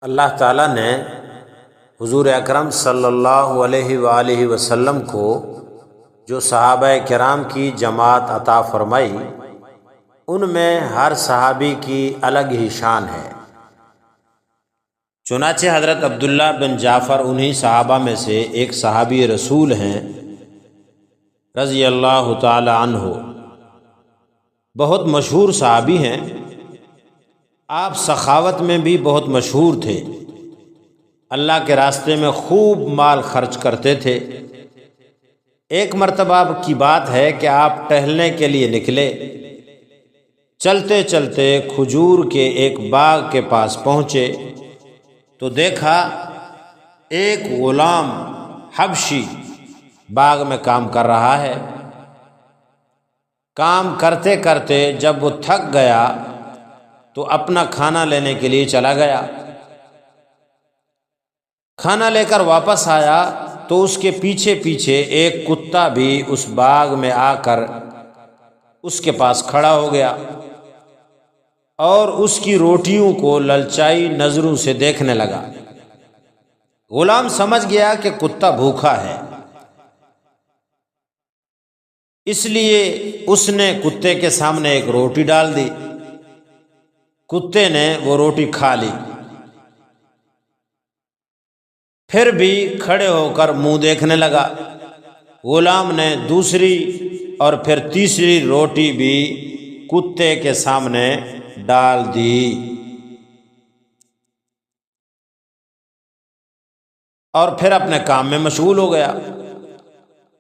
اللہ تعالیٰ نے حضور اکرم صلی اللہ علیہ وآلہ وسلم کو جو صحابہ کرام کی جماعت عطا فرمائی، ان میں ہر صحابی کی الگ ہی شان ہے۔ چنانچہ حضرت عبداللہ بن جعفر انہی صحابہ میں سے ایک صحابی رسول ہیں رضی اللہ تعالی عنہ، بہت مشہور صحابی ہیں۔ آپ سخاوت میں بھی بہت مشہور تھے، اللہ کے راستے میں خوب مال خرچ کرتے تھے۔ ایک مرتبہ کی بات ہے کہ آپ ٹہلنے کے لیے نکلے، چلتے چلتے کھجور کے ایک باغ کے پاس پہنچے تو دیکھا ایک غلام حبشی باغ میں کام کر رہا ہے۔ کام کرتے کرتے جب وہ تھک گیا تو اپنا کھانا لینے کے لیے چلا گیا۔ کھانا لے کر واپس آیا تو اس کے پیچھے پیچھے ایک کتا بھی اس باغ میں آ کر اس کے پاس کھڑا ہو گیا اور اس کی روٹیوں کو للچائی نظروں سے دیکھنے لگا۔ غلام سمجھ گیا کہ کتا بھوکا ہے، اس لیے اس نے کتے کے سامنے ایک روٹی ڈال دی۔ کتے نے وہ روٹی کھا لی، پھر بھی کھڑے ہو کر منہ دیکھنے لگا۔ غلام نے دوسری اور پھر تیسری روٹی بھی کتے کے سامنے ڈال دی اور پھر اپنے کام میں مشغول ہو گیا۔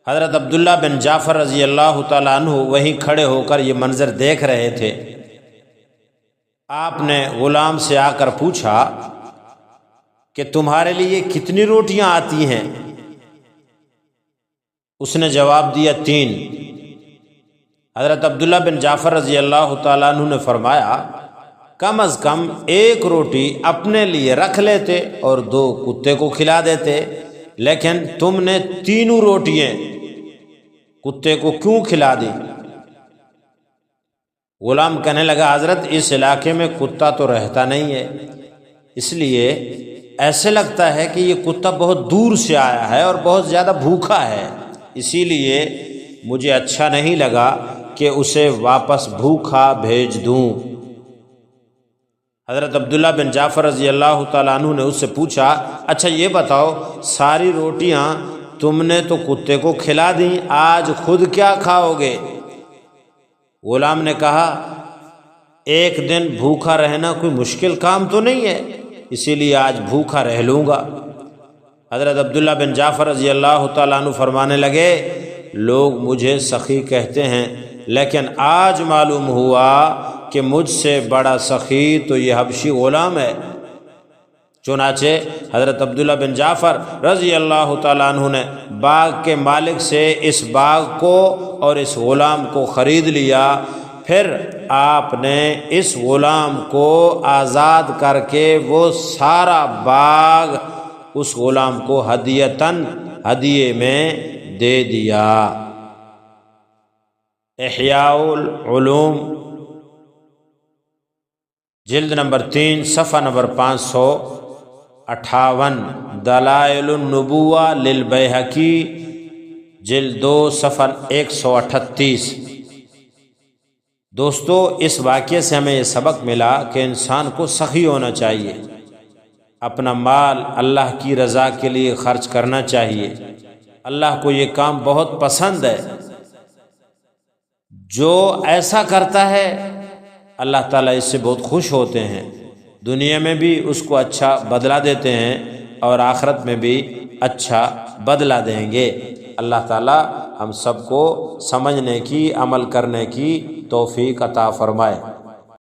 حضرت عبداللہ بن جعفر رضی اللہ تعالیٰ عنہ وہیں کھڑے ہو کر یہ منظر دیکھ رہے تھے۔ آپ نے غلام سے آ کر پوچھا کہ تمہارے لیے کتنی روٹیاں آتی ہیں؟ اس نے جواب دیا 3۔ حضرت عبداللہ بن جعفر رضی اللہ تعالیٰ عنہ نے فرمایا کم از کم ایک روٹی اپنے لیے رکھ لیتے اور 2 کتے کو کھلا دیتے، لیکن تم نے 3 روٹیاں کتے کو کیوں کھلا دی؟ غلام کہنے لگا حضرت اس علاقے میں کتا تو رہتا نہیں ہے، اس لیے ایسے لگتا ہے کہ یہ کتا بہت دور سے آیا ہے اور بہت زیادہ بھوکا ہے، اسی لیے مجھے اچھا نہیں لگا کہ اسے واپس بھوکا بھیج دوں۔ حضرت عبداللہ بن جعفر رضی اللہ تعالیٰ عنہ نے اس سے پوچھا اچھا یہ بتاؤ ساری روٹیاں تم نے تو کتے کو کھلا دیں، آج خود کیا کھاؤ گے؟ غلام نے کہا ایک دن بھوکا رہنا کوئی مشکل کام تو نہیں ہے، اسی لیے آج بھوکا رہ لوں گا۔ حضرت عبداللہ بن جعفر رضی اللہ تعالیٰ عنہ فرمانے لگے لوگ مجھے سخی کہتے ہیں، لیکن آج معلوم ہوا کہ مجھ سے بڑا سخی تو یہ حبشی غلام ہے۔ چنانچہ حضرت عبداللہ بن جعفر رضی اللہ تعالیٰ عنہ نے باغ کے مالک سے اس باغ کو اور اس غلام کو خرید لیا، پھر آپ نے اس غلام کو آزاد کر کے وہ سارا باغ اس غلام کو ہدیے میں دے دیا۔ احیاء العلوم جلد نمبر 3 صفحہ نمبر 558، دلائل النبوہ للبیہقی جلد 2 صفحہ 138۔ دوستو اس واقعے سے ہمیں یہ سبق ملا کہ انسان کو سخی ہونا چاہیے، اپنا مال اللہ کی رضا کے لیے خرچ کرنا چاہیے۔ اللہ کو یہ کام بہت پسند ہے، جو ایسا کرتا ہے اللہ تعالیٰ اس سے بہت خوش ہوتے ہیں، دنیا میں بھی اس کو اچھا بدلہ دیتے ہیں اور آخرت میں بھی اچھا بدلہ دیں گے۔ اللہ تعالیٰ ہم سب کو سمجھنے کی، عمل کرنے کی توفیق عطا فرمائے۔